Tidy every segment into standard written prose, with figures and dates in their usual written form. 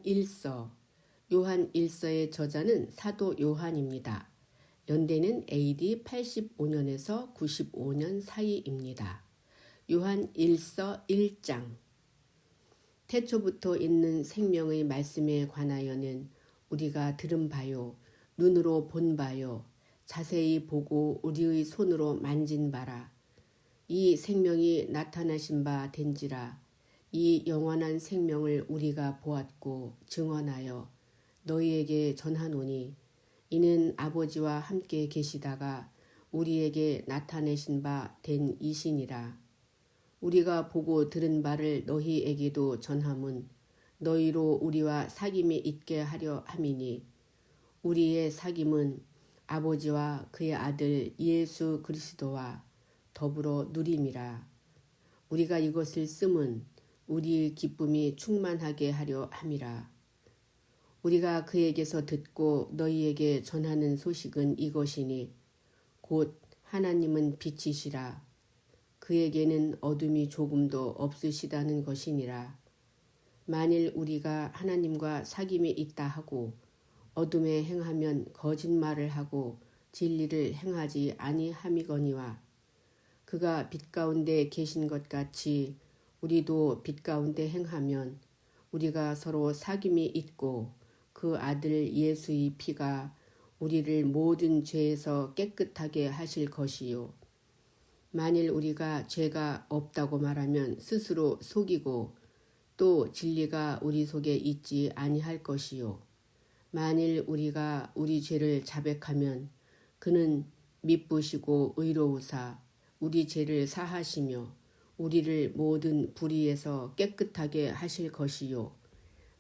요한 1서. 요한 1서의 저자는 사도 요한입니다. 연대는 AD 85년에서 95년 사이입니다. 요한 1서 1장. 태초부터 있는 생명의 말씀에 관하여는 우리가 들은 바요, 눈으로 본 바요, 자세히 보고 우리의 손으로 만진 바라. 이 생명이 나타나신 바 된지라. 이 영원한 생명을 우리가 보았고 증언하여 너희에게 전하노니 이는 아버지와 함께 계시다가 우리에게 나타내신 바 된 이시니라. 우리가 보고 들은 바를 너희에게도 전함은 너희로 우리와 사귐이 있게 하려 함이니 우리의 사귐은 아버지와 그의 아들 예수 그리스도와 더불어 누림이라. 우리가 이것을 쓰면 우리의 기쁨이 충만하게 하려 함이라. 우리가 그에게서 듣고 너희에게 전하는 소식은 이것이니 곧 하나님은 빛이시라. 그에게는 어둠이 조금도 없으시다는 것이니라. 만일 우리가 하나님과 사귐이 있다 하고 어둠에 행하면 거짓말을 하고 진리를 행하지 아니함이거니와 그가 빛 가운데 계신 것 같이 우리도 빛 가운데 행하면 우리가 서로 사귐이 있고 그 아들 예수의 피가 우리를 모든 죄에서 깨끗하게 하실 것이요. 만일 우리가 죄가 없다고 말하면 스스로 속이고 또 진리가 우리 속에 있지 아니할 것이요. 만일 우리가 우리 죄를 자백하면 그는 미쁘시고 의로우사 우리 죄를 사하시며 우리를 모든 불의에서 깨끗하게 하실 것이요.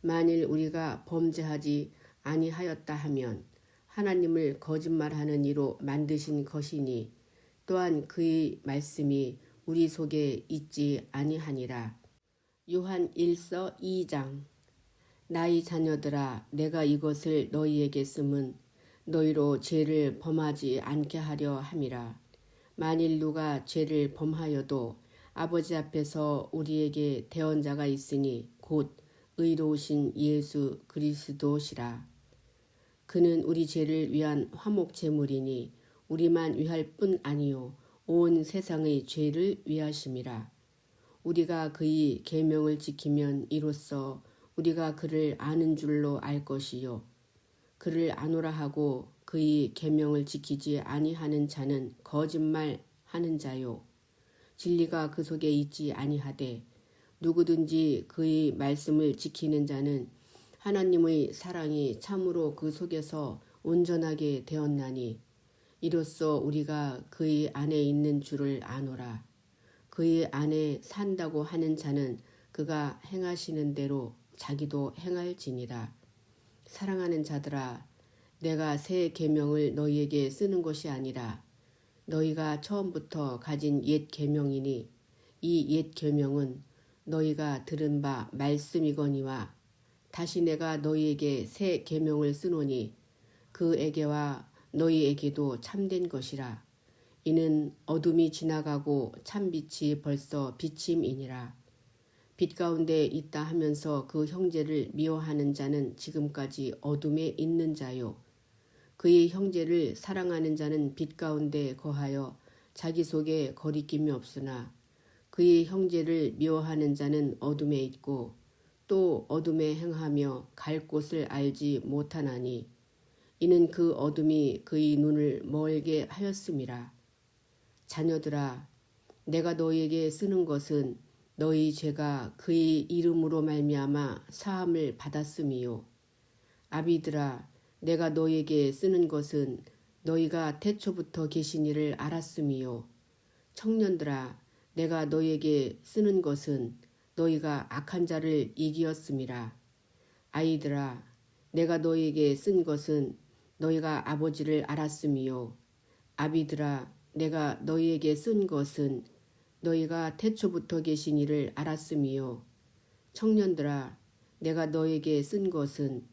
만일 우리가 범죄하지 아니하였다 하면 하나님을 거짓말하는 이로 만드신 것이니 또한 그의 말씀이 우리 속에 있지 아니하니라. 요한 1서 2장. 나의 자녀들아, 내가 이것을 너희에게 쓰면 너희로 죄를 범하지 않게 하려 함이라. 만일 누가 죄를 범하여도 아버지 앞에서 우리에게 대언자가 있으니 곧 의로우신 예수 그리스도시라. 그는 우리 죄를 위한 화목 제물이니 우리만 위할 뿐 아니요 온 세상의 죄를 위하심이라. 우리가 그의 계명을 지키면 이로써 우리가 그를 아는 줄로 알 것이요. 그를 아노라 하고 그의 계명을 지키지 아니하는 자는 거짓말하는 자요. 진리가 그 속에 있지 아니하되 누구든지 그의 말씀을 지키는 자는 하나님의 사랑이 참으로 그 속에서 온전하게 되었나니 이로써 우리가 그의 안에 있는 줄을 아노라. 그의 안에 산다고 하는 자는 그가 행하시는 대로 자기도 행할지니라. 사랑하는 자들아, 내가 새 계명을 너희에게 쓰는 것이 아니라 너희가 처음부터 가진 옛 계명이니 이 옛 계명은 너희가 들은 바 말씀이거니와 다시 내가 너희에게 새 계명을 쓰노니 그에게와 너희에게도 참된 것이라. 이는 어둠이 지나가고 참빛이 벌써 비침이니라. 빛 가운데 있다 하면서 그 형제를 미워하는 자는 지금까지 어둠에 있는 자요. 그의 형제를 사랑하는 자는 빛 가운데 거하여 자기 속에 거리낌이 없으나 그의 형제를 미워하는 자는 어둠에 있고 또 어둠에 행하며 갈 곳을 알지 못하나니 이는 그 어둠이 그의 눈을 멀게 하였음이라. 자녀들아, 내가 너희에게 쓰는 것은 너희 죄가 그의 이름으로 말미암아 사함을 받았음이요. 아비들아, 내가 너희에게 쓰는 것은 너희가 태초부터 계신 이를 알았음이요. 청년들아, 내가 너희에게 쓰는 것은 너희가 악한 자를 이기었음이라. 아이들아, 내가 너희에게 쓴 것은 너희가 아버지를 알았음이요. 아비들아, 내가 너희에게 쓴 것은 너희가 태초부터 계신 이를 알았음이요. 청년들아, 내가 너희에게 쓴 것은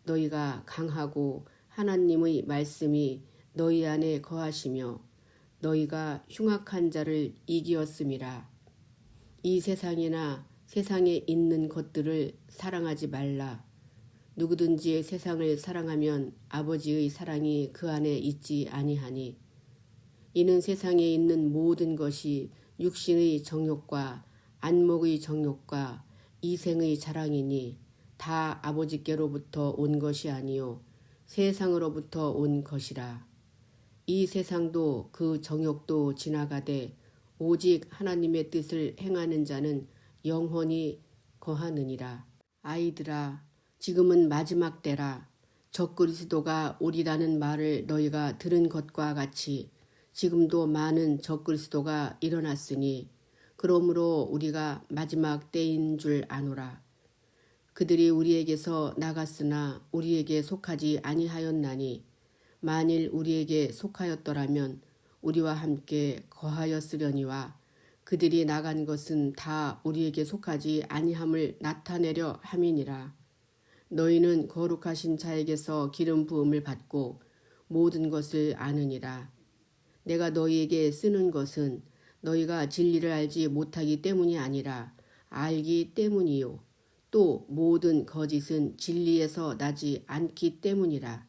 너희가 강하고 하나님의 말씀이 너희 안에 거하시며 너희가 흉악한 자를 이기었음이라. 이 세상이나 세상에 있는 것들을 사랑하지 말라. 누구든지 세상을 사랑하면 아버지의 사랑이 그 안에 있지 아니하니 이는 세상에 있는 모든 것이 육신의 정욕과 안목의 정욕과 이생의 자랑이니 다 아버지께로부터 온 것이 아니요 세상으로부터 온 것이라. 이 세상도 그 정욕도 지나가되 오직 하나님의 뜻을 행하는 자는 영원히 거하느니라. 아이들아, 지금은 마지막 때라. 적그리스도가 오리라는 말을 너희가 들은 것과 같이 지금도 많은 적그리스도가 일어났으니 그러므로 우리가 마지막 때인 줄 아노라. 그들이 우리에게서 나갔으나 우리에게 속하지 아니하였나니 만일 우리에게 속하였더라면 우리와 함께 거하였으려니와 그들이 나간 것은 다 우리에게 속하지 아니함을 나타내려 함이니라. 너희는 거룩하신 자에게서 기름 부음을 받고 모든 것을 아느니라. 내가 너희에게 쓰는 것은 너희가 진리를 알지 못하기 때문이 아니라 알기 때문이요. 또 모든 거짓은 진리에서 나지 않기 때문이라.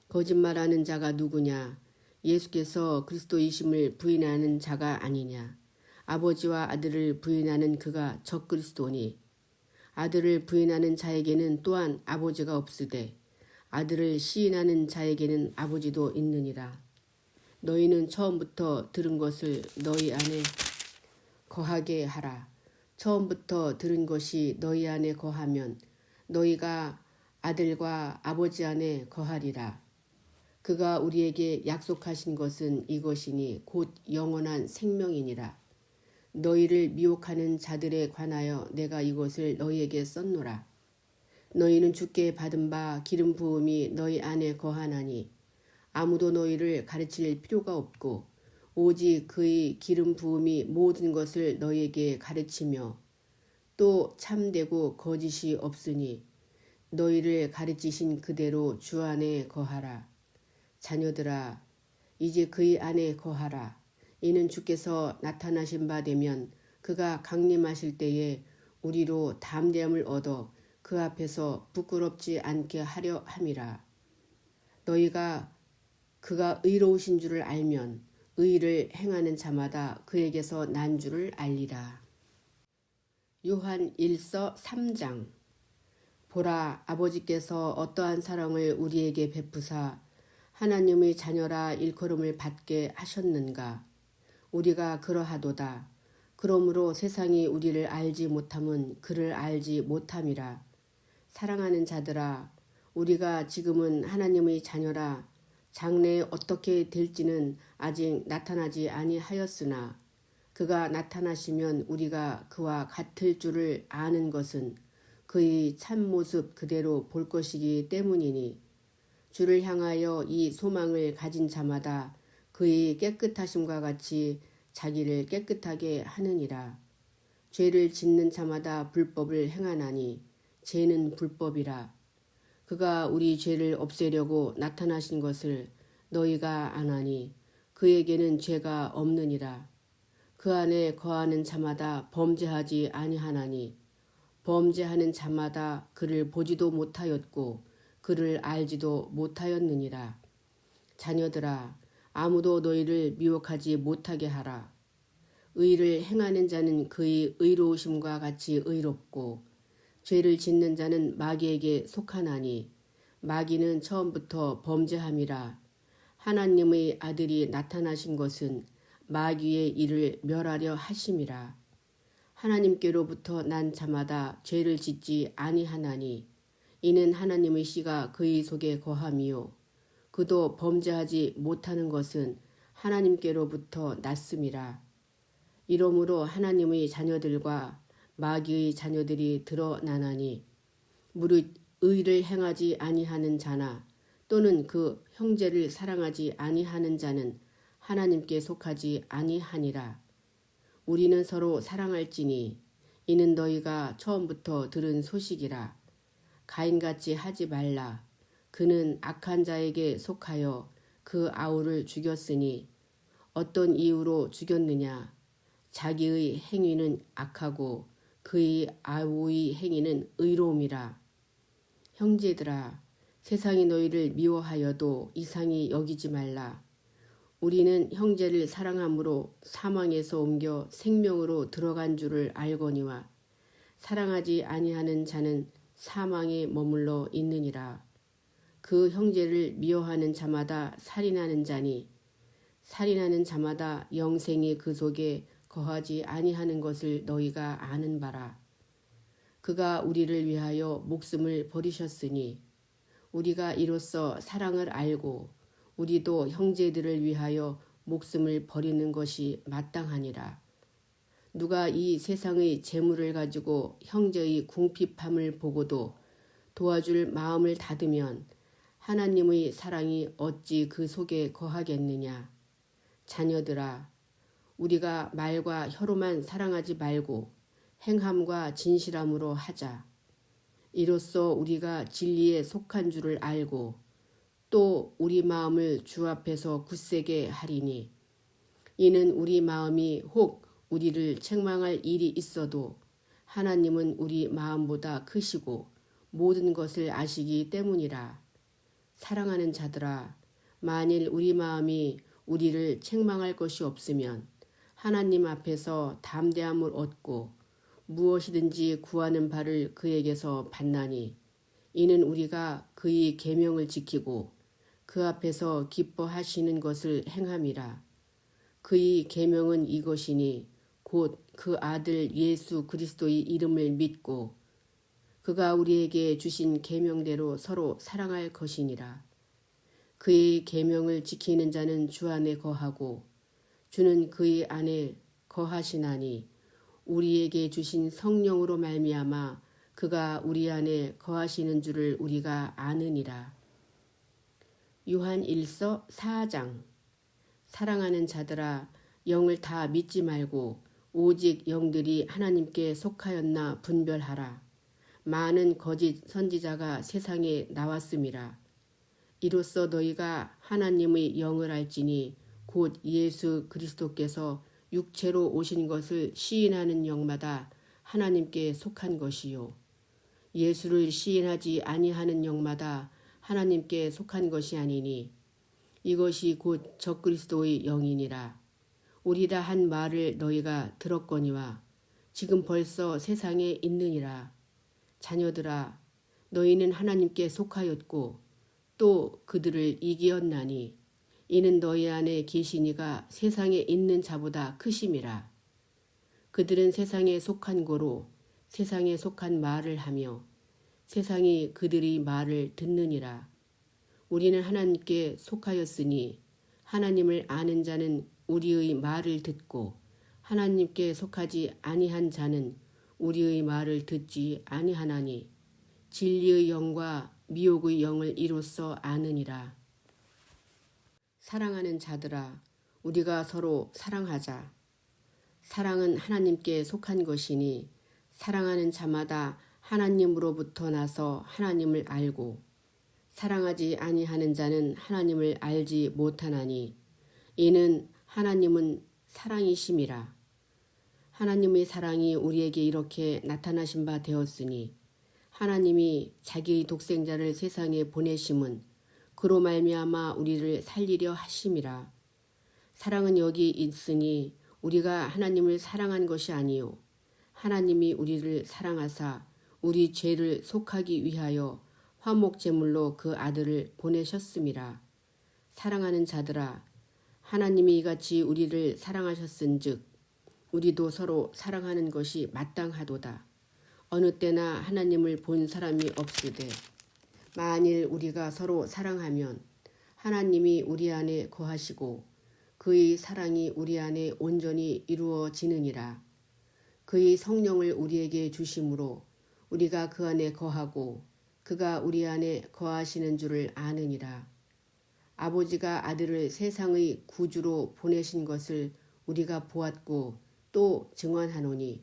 거짓말하는 자가 누구냐? 예수께서 그리스도이심을 부인하는 자가 아니냐? 아버지와 아들을 부인하는 그가 적그리스도니 아들을 부인하는 자에게는 또한 아버지가 없으되 아들을 시인하는 자에게는 아버지도 있느니라. 너희는 처음부터 들은 것을 너희 안에 거하게 하라. 처음부터 들은 것이 너희 안에 거하면 너희가 아들과 아버지 안에 거하리라. 그가 우리에게 약속하신 것은 이것이니 곧 영원한 생명이니라. 너희를 미혹하는 자들에 관하여 내가 이것을 너희에게 썼노라. 너희는 주께 받은 바 기름 부음이 너희 안에 거하나니 아무도 너희를 가르칠 필요가 없고 오직 그의 기름 부음이 모든 것을 너희에게 가르치며 또 참되고 거짓이 없으니 너희를 가르치신 그대로 주 안에 거하라. 자녀들아, 이제 그의 안에 거하라. 이는 주께서 나타나신 바 되면 그가 강림하실 때에 우리로 담대함을 얻어 그 앞에서 부끄럽지 않게 하려 함이라. 너희가 그가 의로우신 줄을 알면 의를 행하는 자마다 그에게서 난 줄을 알리라. 요한 1서 3장. 보라, 아버지께서 어떠한 사랑을 우리에게 베푸사 하나님의 자녀라 일컬음을 받게 하셨는가. 우리가 그러하도다. 그러므로 세상이 우리를 알지 못함은 그를 알지 못함이라. 사랑하는 자들아, 우리가 지금은 하나님의 자녀라. 장래에 어떻게 될지는 아직 나타나지 아니하였으나 그가 나타나시면 우리가 그와 같을 줄을 아는 것은 그의 참모습 그대로 볼 것이기 때문이니 주를 향하여 이 소망을 가진 자마다 그의 깨끗하심과 같이 자기를 깨끗하게 하느니라. 죄를 짓는 자마다 불법을 행하나니 죄는 불법이라. 그가 우리 죄를 없애려고 나타나신 것을 너희가 아나니 그에게는 죄가 없느니라. 그 안에 거하는 자마다 범죄하지 아니하나니 범죄하는 자마다 그를 보지도 못하였고 그를 알지도 못하였느니라. 자녀들아, 아무도 너희를 미혹하지 못하게 하라. 의를 행하는 자는 그의 의로우심과 같이 의롭고 죄를 짓는 자는 마귀에게 속하나니 마귀는 처음부터 범죄함이라. 하나님의 아들이 나타나신 것은 마귀의 일을 멸하려 하심이라. 하나님께로부터 난 자마다 죄를 짓지 아니하나니 이는 하나님의 씨가 그의 속에 거함이요 그도 범죄하지 못하는 것은 하나님께로부터 났음이라. 이러므로 하나님의 자녀들과 마귀의 자녀들이 드러나나니 무릇 의를 행하지 아니하는 자나 또는 그 형제를 사랑하지 아니하는 자는 하나님께 속하지 아니하니라. 우리는 서로 사랑할지니 이는 너희가 처음부터 들은 소식이라. 가인같이 하지 말라. 그는 악한 자에게 속하여 그 아우를 죽였으니 어떤 이유로 죽였느냐. 자기의 행위는 악하고 그의 아우의 행위는 의로움이라. 형제들아, 세상이 너희를 미워하여도 이상히 여기지 말라. 우리는 형제를 사랑함으로 사망에서 옮겨 생명으로 들어간 줄을 알거니와 사랑하지 아니하는 자는 사망에 머물러 있느니라. 그 형제를 미워하는 자마다 살인하는 자니 살인하는 자마다 영생이 그 속에 거하지 아니하는 것을 너희가 아는 바라. 그가 우리를 위하여 목숨을 버리셨으니 우리가 이로써 사랑을 알고 우리도 형제들을 위하여 목숨을 버리는 것이 마땅하니라. 누가 이 세상의 재물을 가지고 형제의 궁핍함을 보고도 도와줄 마음을 닫으면 하나님의 사랑이 어찌 그 속에 거하겠느냐. 자녀들아, 우리가 말과 혀로만 사랑하지 말고 행함과 진실함으로 하자. 이로써 우리가 진리에 속한 줄을 알고 또 우리 마음을 주 앞에서 굳세게 하리니 이는 우리 마음이 혹 우리를 책망할 일이 있어도 하나님은 우리 마음보다 크시고 모든 것을 아시기 때문이라. 사랑하는 자들아, 만일 우리 마음이 우리를 책망할 것이 없으면 하나님 앞에서 담대함을 얻고 무엇이든지 구하는 바를 그에게서 받나니 이는 우리가 그의 계명을 지키고 그 앞에서 기뻐하시는 것을 행함이라. 그의 계명은 이것이니 곧 그 아들 예수 그리스도의 이름을 믿고 그가 우리에게 주신 계명대로 서로 사랑할 것이니라. 그의 계명을 지키는 자는 주 안에 거하고 주는 그의 안에 거하시나니 우리에게 주신 성령으로 말미암아 그가 우리 안에 거하시는 줄을 우리가 아느니라. 요한 1서 4장. 사랑하는 자들아, 영을 다 믿지 말고 오직 영들이 하나님께 속하였나 분별하라. 많은 거짓 선지자가 세상에 나왔음이라. 이로써 너희가 하나님의 영을 알지니 곧 예수 그리스도께서 육체로 오신 것을 시인하는 영마다 하나님께 속한 것이요 예수를 시인하지 아니하는 영마다 하나님께 속한 것이 아니니 이것이 곧 적그리스도의 영이니라. 우리라 한 말을 너희가 들었거니와 지금 벌써 세상에 있느니라. 자녀들아, 너희는 하나님께 속하였고 또 그들을 이기었나니 이는 너희 안에 계시니가 세상에 있는 자보다 크심이라. 그들은 세상에 속한 고로 세상에 속한 말을 하며 세상이 그들의 말을 듣느니라. 우리는 하나님께 속하였으니 하나님을 아는 자는 우리의 말을 듣고 하나님께 속하지 아니한 자는 우리의 말을 듣지 아니하나니 진리의 영과 미혹의 영을 이로써 아느니라. 사랑하는 자들아, 우리가 서로 사랑하자. 사랑은 하나님께 속한 것이니 사랑하는 자마다 하나님으로부터 나서 하나님을 알고 사랑하지 아니하는 자는 하나님을 알지 못하나니 이는 하나님은 사랑이심이라. 하나님의 사랑이 우리에게 이렇게 나타나신 바 되었으니 하나님이 자기의 독생자를 세상에 보내심은 그로 말미암아 우리를 살리려 하심이라. 사랑은 여기 있으니 우리가 하나님을 사랑한 것이 아니요 하나님이 우리를 사랑하사 우리 죄를 속하기 위하여 화목제물로 그 아들을 보내셨음이라. 사랑하는 자들아, 하나님이 이같이 우리를 사랑하셨은즉 우리도 서로 사랑하는 것이 마땅하도다. 어느 때나 하나님을 본 사람이 없으되 만일 우리가 서로 사랑하면 하나님이 우리 안에 거하시고 그의 사랑이 우리 안에 온전히 이루어지느니라. 그의 성령을 우리에게 주심으로 우리가 그 안에 거하고 그가 우리 안에 거하시는 줄을 아느니라. 아버지가 아들을 세상의 구주로 보내신 것을 우리가 보았고 또 증언하노니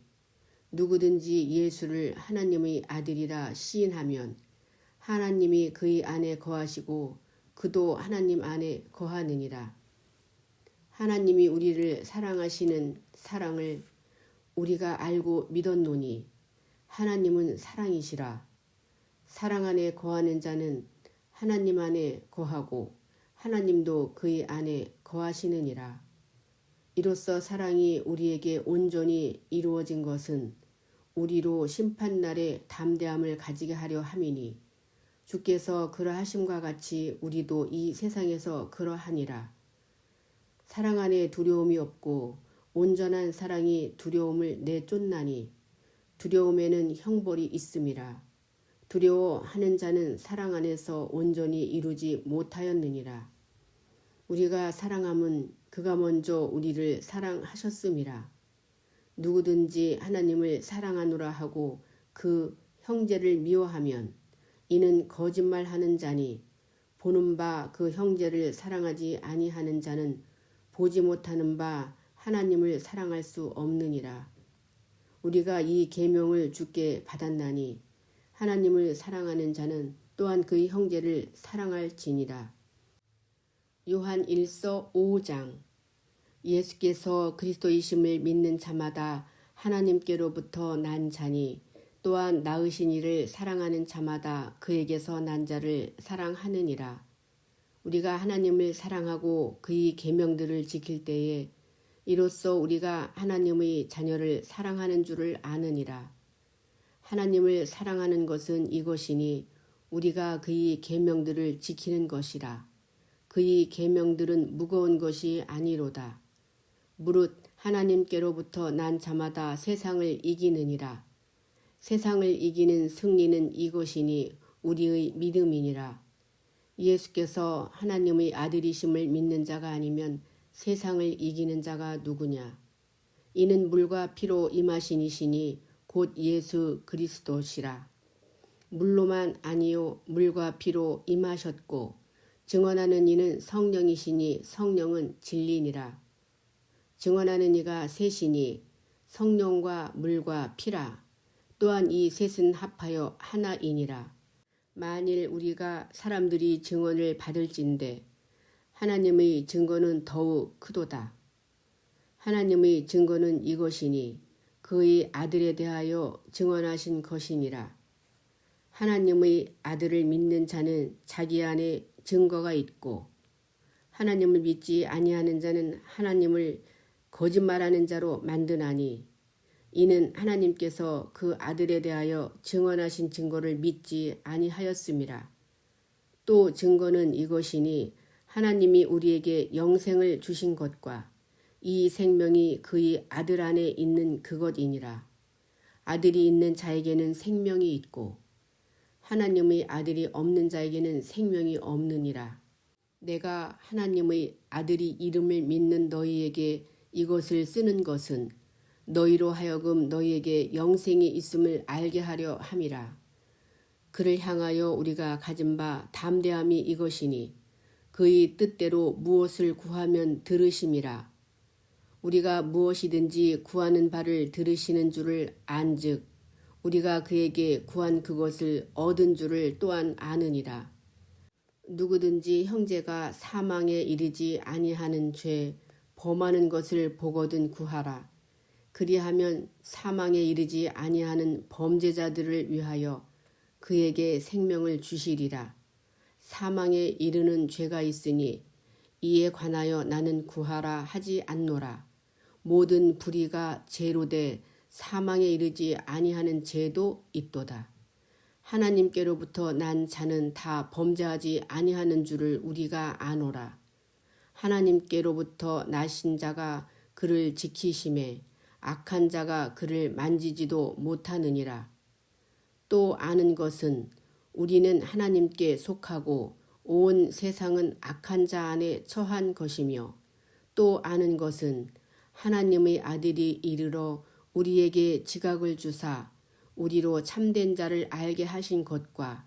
누구든지 예수를 하나님의 아들이라 시인하면 하나님이 그의 안에 거하시고 그도 하나님 안에 거하느니라. 하나님이 우리를 사랑하시는 사랑을 우리가 알고 믿었노니 하나님은 사랑이시라. 사랑 안에 거하는 자는 하나님 안에 거하고 하나님도 그의 안에 거하시느니라. 이로써 사랑이 우리에게 온전히 이루어진 것은 우리로 심판날에 담대함을 가지게 하려 함이니 주께서 그러하심과 같이 우리도 이 세상에서 그러하니라. 사랑 안에 두려움이 없고 온전한 사랑이 두려움을 내쫓나니 두려움에는 형벌이 있음이라. 두려워하는 자는 사랑 안에서 온전히 이루지 못하였느니라. 우리가 사랑함은 그가 먼저 우리를 사랑하셨음이라. 누구든지 하나님을 사랑하노라 하고 그 형제를 미워하면 이는 거짓말하는 자니 보는 바 그 형제를 사랑하지 아니하는 자는 보지 못하는 바 하나님을 사랑할 수 없느니라. 우리가 이 계명을 주께 받았나니 하나님을 사랑하는 자는 또한 그의 형제를 사랑할지니라. 요한 1서 5장. 예수께서 그리스도이심을 믿는 자마다 하나님께로부터 난 자니 또한 낳으신 이를 사랑하는 자마다 그에게서 난 자를 사랑하느니라. 우리가 하나님을 사랑하고 그의 계명들을 지킬 때에 이로써 우리가 하나님의 자녀를 사랑하는 줄을 아느니라. 하나님을 사랑하는 것은 이것이니 우리가 그의 계명들을 지키는 것이라. 그의 계명들은 무거운 것이 아니로다. 무릇 하나님께로부터 난 자마다 세상을 이기느니라. 세상을 이기는 승리는 이것이니 우리의 믿음이니라. 예수께서 하나님의 아들이심을 믿는 자가 아니면 세상을 이기는 자가 누구냐. 이는 물과 피로 임하신 이시니 곧 예수 그리스도시라. 물로만 아니요 물과 피로 임하셨고 증언하는 이는 성령이시니 성령은 진리니라. 증언하는 이가 셋이니 성령과 물과 피라. 또한 이 셋은 합하여 하나이니라. 만일 우리가 사람들이 증언을 받을진대 하나님의 증거는 더욱 크도다. 하나님의 증거는 이것이니 그의 아들에 대하여 증언하신 것이니라. 하나님의 아들을 믿는 자는 자기 안에 증거가 있고 하나님을 믿지 아니하는 자는 하나님을 거짓말하는 자로 만드나니 이는 하나님께서 그 아들에 대하여 증언하신 증거를 믿지 아니하였음이라. 또 증거는 이것이니 하나님이 우리에게 영생을 주신 것과 이 생명이 그의 아들 안에 있는 그것이니라. 아들이 있는 자에게는 생명이 있고 하나님의 아들이 없는 자에게는 생명이 없느니라. 내가 하나님의 아들이 이름을 믿는 너희에게 이것을 쓰는 것은 너희로 하여금 너희에게 영생이 있음을 알게 하려 함이라. 그를 향하여 우리가 가진 바 담대함이 이것이니 그의 뜻대로 무엇을 구하면 들으심이라. 우리가 무엇이든지 구하는 바를 들으시는 줄을 안즉 우리가 그에게 구한 그것을 얻은 줄을 또한 아느니라. 누구든지 형제가 사망에 이르지 아니하는 죄 범하는 것을 보거든 구하라. 그리하면 사망에 이르지 아니하는 범죄자들을 위하여 그에게 생명을 주시리라. 사망에 이르는 죄가 있으니 이에 관하여 나는 구하라 하지 않노라. 모든 불의가 죄로 돼 사망에 이르지 아니하는 죄도 있도다. 하나님께로부터 난 자는 다 범죄하지 아니하는 줄을 우리가 아노라. 하나님께로부터 나신 자가 그를 지키심에 악한 자가 그를 만지지도 못하느니라. 또 아는 것은 우리는 하나님께 속하고 온 세상은 악한 자 안에 처한 것이며 또 아는 것은 하나님의 아들이 이르러 우리에게 지각을 주사 우리로 참된 자를 알게 하신 것과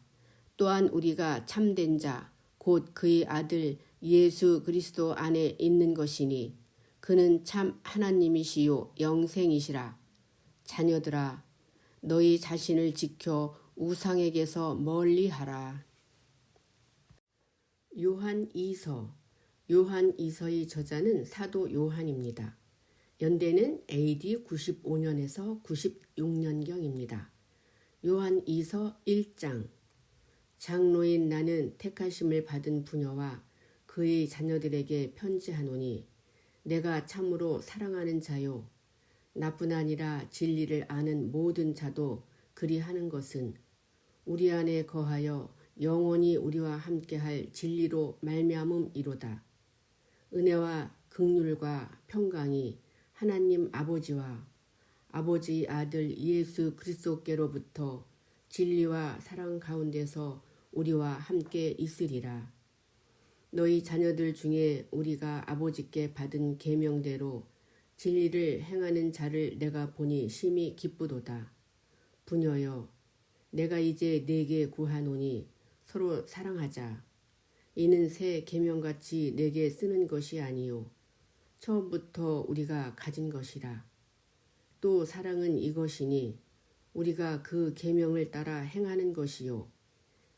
또한 우리가 참된 자 곧 그의 아들 예수 그리스도 안에 있는 것이니 그는 참 하나님이시요 영생이시라. 자녀들아 너희 자신을 지켜 우상에게서 멀리하라. 요한 2서. 요한 2서의 저자는 사도 요한입니다. 연대는 AD 95년에서 96년경입니다. 요한 2서 1장. 장로인 나는 택하심을 받은 부녀와 그의 자녀들에게 편지하노니 내가 참으로 사랑하는 자요 나뿐 아니라 진리를 아는 모든 자도 그리하는 것은 우리 안에 거하여 영원히 우리와 함께할 진리로 말미암음이로다. 은혜와 긍휼과 평강이 하나님 아버지와 아버지의 아들 예수 그리스도께로부터 진리와 사랑 가운데서 우리와 함께 있으리라. 너희 자녀들 중에 우리가 아버지께 받은 계명대로 진리를 행하는 자를 내가 보니 심히 기쁘도다. 부녀여, 내가 이제 네게 구하노니 서로 사랑하자. 이는 새 계명같이 내게 쓰는 것이 아니요 처음부터 우리가 가진 것이라. 또 사랑은 이것이니 우리가 그 계명을 따라 행하는 것이요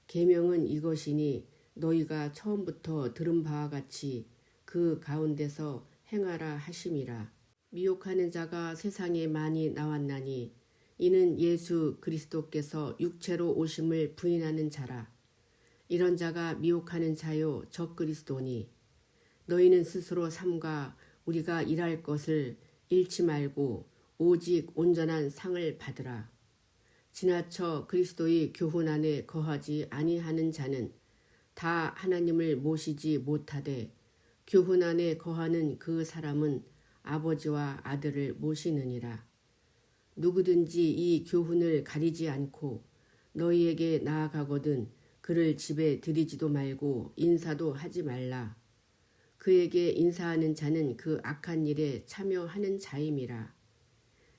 계명은 이것이니 너희가 처음부터 들은 바와 같이 그 가운데서 행하라 하심이라. 미혹하는 자가 세상에 많이 나왔나니 이는 예수 그리스도께서 육체로 오심을 부인하는 자라. 이런 자가 미혹하는 자요 적그리스도니 너희는 스스로 삼가 우리가 일할 것을 잃지 말고 오직 온전한 상을 받으라. 지나쳐 그리스도의 교훈 안에 거하지 아니하는 자는 다 하나님을 모시지 못하되 교훈 안에 거하는 그 사람은 아버지와 아들을 모시느니라. 누구든지 이 교훈을 가리지 않고 너희에게 나아가거든 그를 집에 들이지도 말고 인사도 하지 말라. 그에게 인사하는 자는 그 악한 일에 참여하는 자임이라.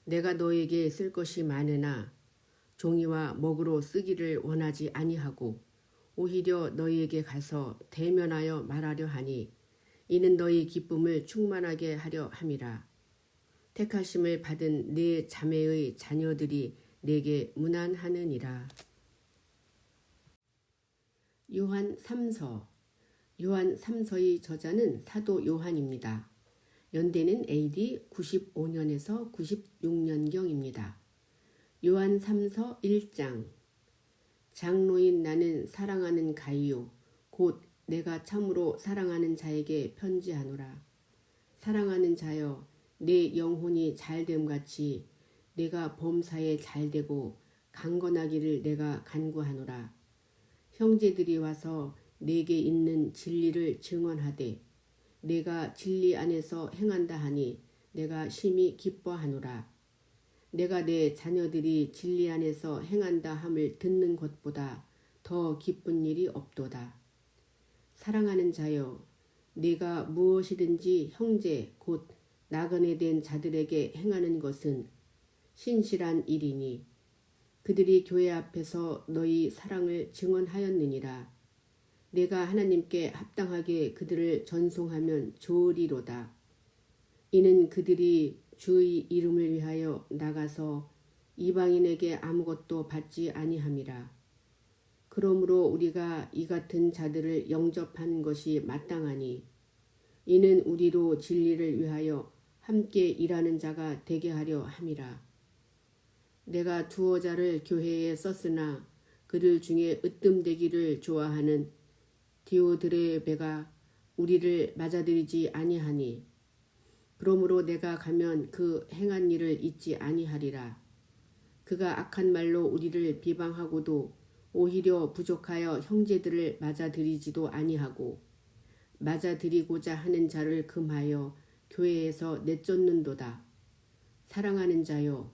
내가 너에게 쓸 것이 많으나 종이와 먹으로 쓰기를 원하지 아니하고 오히려 너희에게 가서 대면하여 말하려 하니 이는 너희 기쁨을 충만하게 하려 함이라. 택하심을 받은 네 자매의 자녀들이 내게 문안하느니라. 요한 3서 요한 3서의 저자는 사도 요한입니다. 연대는 AD 95년에서 96년경입니다. 요한 3서 1장 장로인 나는 사랑하는 가이요 곧 내가 참으로 사랑하는 자에게 편지하노라. 사랑하는 자여 내 영혼이 잘됨같이 내가 범사에 잘되고 강건하기를 내가 간구하노라. 형제들이 와서 내게 있는 진리를 증언하되 내가 진리 안에서 행한다 하니 내가 심히 기뻐하노라. 내가 내 자녀들이 진리 안에서 행한다 함을 듣는 것보다 더 기쁜 일이 없도다. 사랑하는 자여, 네가 무엇이든지 형제 곧 나그네 된 자들에게 행하는 것은 신실한 일이니 그들이 교회 앞에서 너희 사랑을 증언하였느니라. 내가 하나님께 합당하게 그들을 전송하면 좋으리로다. 이는 그들이 주의 이름을 위하여 나가서 이방인에게 아무것도 받지 아니함이라. 그러므로 우리가 이 같은 자들을 영접하는 것이 마땅하니 이는 우리로 진리를 위하여 함께 일하는 자가 되게 하려 함이라. 내가 두어 자를 교회에 썼으나 그들 중에 으뜸되기를 좋아하는 디오드레베가 우리를 맞아들이지 아니하니 그러므로 내가 가면 그 행한 일을 잊지 아니하리라. 그가 악한 말로 우리를 비방하고도 오히려 부족하여 형제들을 맞아들이지도 아니하고 맞아들이고자 하는 자를 금하여 교회에서 내쫓는도다. 사랑하는 자여,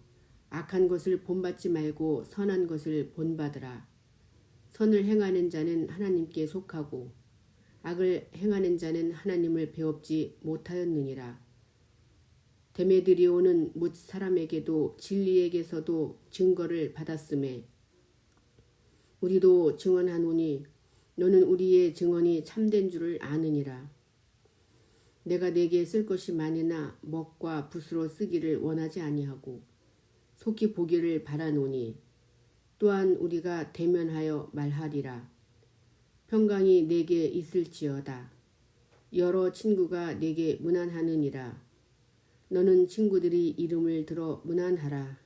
악한 것을 본받지 말고 선한 것을 본받으라. 선을 행하는 자는 하나님께 속하고 악을 행하는 자는 하나님을 배웁지 못하였느니라. 데메드리오는 뭇 사람에게도 진리에게서도 증거를 받았음에 우리도 증언하노니 너는 우리의 증언이 참된 줄을 아느니라. 내가 네게 쓸 것이 많으나 먹과 붓으로 쓰기를 원하지 아니하고 속히 보기를 바라노니 또한 우리가 대면하여 말하리라. 평강이 네게 있을지어다. 여러 친구가 네게 문안하느니라. 너는 친구들이 이름을 들어 문안하라.